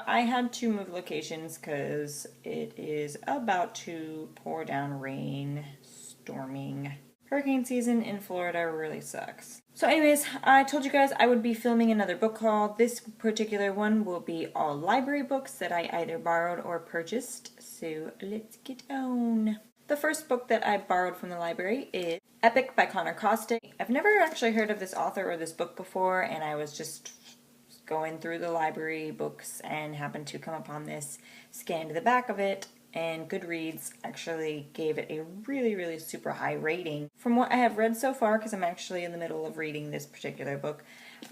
I had to move locations because it is about to pour down rain, storming. Hurricane season in Florida really sucks. So anyways, I told you guys I would be filming another book haul. This particular one will be all library books that I either borrowed or purchased. So let's get on. The first book that I borrowed from the library is Epic by Connor Costick. I've never actually heard of this author or this book before, and I was just going through the library books and happened to come upon this, scanned the back of it, and Goodreads actually gave it a really super high rating. From what I have read so far, because I'm actually in the middle of reading this particular book,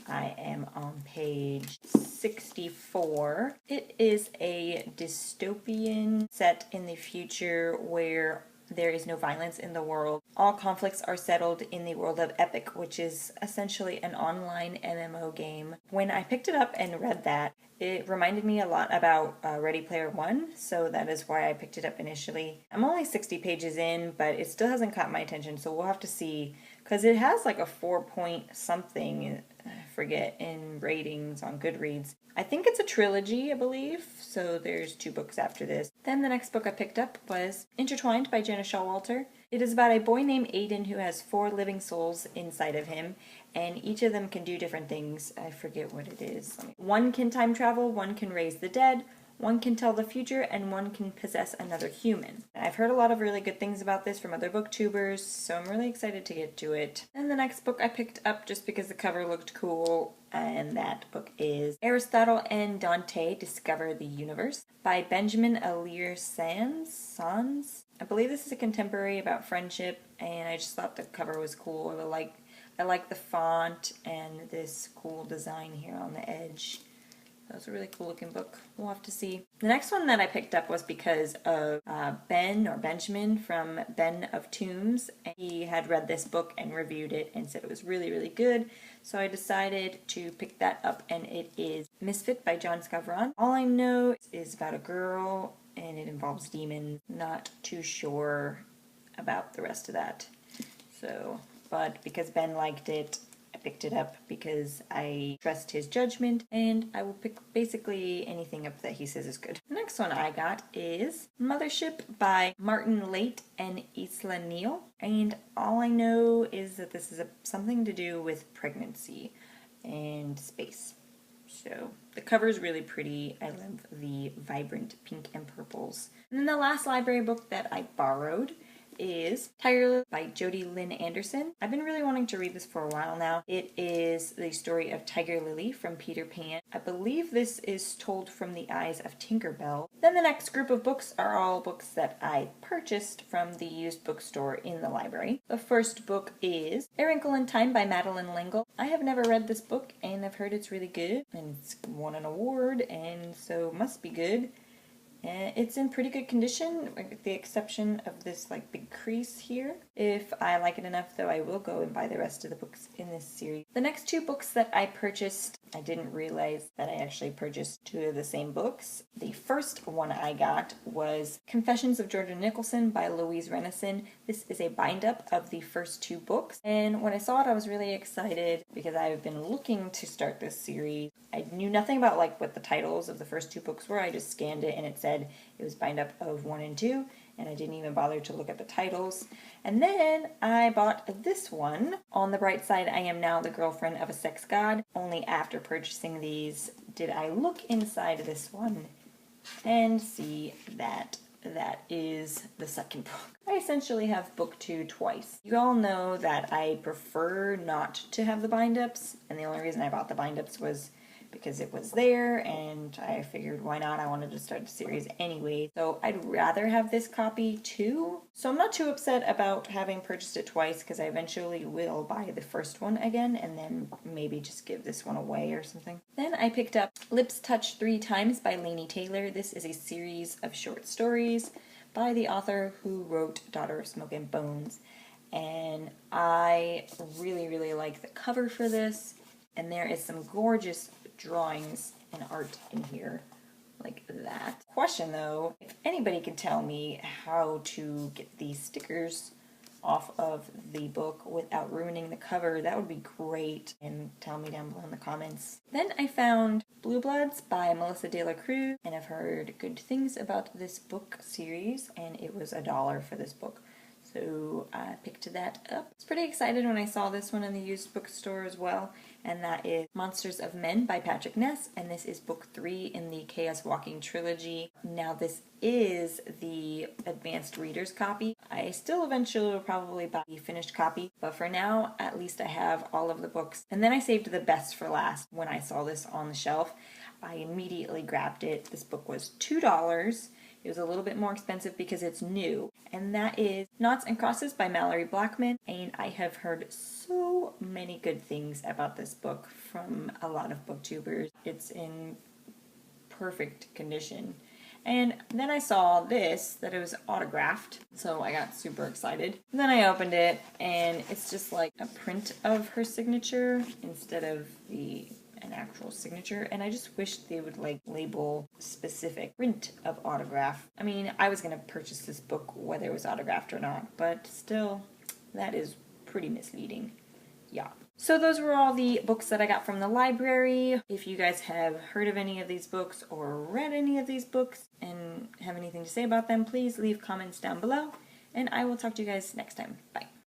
I am on page 64. It is a dystopian set in the future where there is no violence in the world. All conflicts are settled in the world of Epic, which is essentially an online MMO game. When I picked it up and read that, it reminded me a lot about Ready Player One, so that is why I picked it up initially. I'm only 60 pages in, but it still hasn't caught my attention, so we'll have to see, because it has like a 4 point something, I forget, in ratings on Goodreads. I think it's a trilogy, I believe, so there's 2 books after this. Then the next book I picked up was Intertwined by Jenna Showalter. It is about a boy named Aiden who has 4 living souls inside of him, and each of them can do different things. I forget what it is. One can time travel, one can raise the dead, one can tell the future, and one can possess another human. I've heard a lot of really good things about this from other booktubers, so I'm really excited to get to it. And the next book I picked up just because the cover looked cool, and that book is Aristotle and Dante Discover the Universe by Benjamin Alir Sans. I believe this is a contemporary about friendship, and I just thought the cover was cool. I like the font and this cool design here on the edge. That was a really cool looking book. We'll have to see. The next one that I picked up was because of Ben or Benjamin from Ben of Tombs. He had read this book and reviewed it and said it was really good. So I decided to pick that up, and it is Misfit by John Scavron. All I know is about a girl and it involves demons. Not too sure about the rest of that. So, but because Ben liked it, I picked it up because I trust his judgment, and I will pick basically anything up that he says is good. The next one I got is Mothership by Martin Late and Isla Neal, and all I know is that this is something to do with pregnancy and space. So the cover is really pretty. I love the vibrant pink and purples. And then the last library book that I borrowed is Tiger Lily by Jodi Lynn Anderson. I've been really wanting to read this for a while now. It is the story of Tiger Lily from Peter Pan. I believe this is told from the eyes of Tinkerbell. Then the next group of books are all books that I purchased from the used bookstore in the library. The first book is A Wrinkle in Time by Madeleine L'Engle. I have never read this book, and I've heard it's really good, and it's won an award, and so must be good. It's in pretty good condition, with the exception of this like big crease here. If I like it enough, though, I will go and buy the rest of the books in this series. The next 2 books that I purchased, I didn't realize that I actually purchased 2 of the same books. The first one I got was Confessions of Georgia Nicholson by Louise Renison. This is a bind-up of the first 2 books, and when I saw it, I was really excited because I've been looking to start this series. I knew nothing about like what the titles of the first 2 books were. I just scanned it and it said it was bind up of 1 and 2, and I didn't even bother to look at the titles. And then I bought this one. On the bright side, I am now the girlfriend of a sex god. Only after purchasing these did I look inside this one and see that that is the second book. I essentially have book 2 twice. You all know that I prefer not to have the bind-ups, and the only reason I bought the bind-ups was because it was there, and I figured why not? I wanted to start the series anyway, so I'd rather have this copy too. So I'm not too upset about having purchased it twice, because I eventually will buy the first one again, and then maybe just give this one away or something. Then I picked up Lips Touch 3 Times by Laini Taylor. This is a series of short stories by the author who wrote Daughter of Smoke and Bones, and I really like the cover for this, and there is some gorgeous drawings and art in here like that. Question though, if anybody can tell me how to get these stickers off of the book without ruining the cover, that would be great. And tell me down below in the comments. Then I found Blue Bloods by Melissa De La Cruz, and I've heard good things about this book series, and it was $1 for this book. So I picked that up. I was pretty excited when I saw this one in the used bookstore as well, and that is Monsters of Men by Patrick Ness, and this is book 3 in the Chaos Walking trilogy. Now this is the advanced reader's copy. I still eventually will probably buy the finished copy, but for now at least I have all of the books. And then I saved the best for last. When I saw this on the shelf, I immediately grabbed it. This book was $2. It was a little bit more expensive because it's new, and that is Noughts and Crosses by Mallory Blackman, and I have heard so many good things about this book from a lot of booktubers. It's in perfect condition. And then I saw this, that it was autographed, so I got super excited. And then I opened it, and it's just like a print of her signature instead of an actual signature, and I just wish they would like label specific print of autograph. I mean, I was going to purchase this book whether it was autographed or not, but still, that is pretty misleading. Yeah. So those were all the books that I got from the library. If you guys have heard of any of these books or read any of these books and have anything to say about them, please leave comments down below, and I will talk to you guys next time. Bye.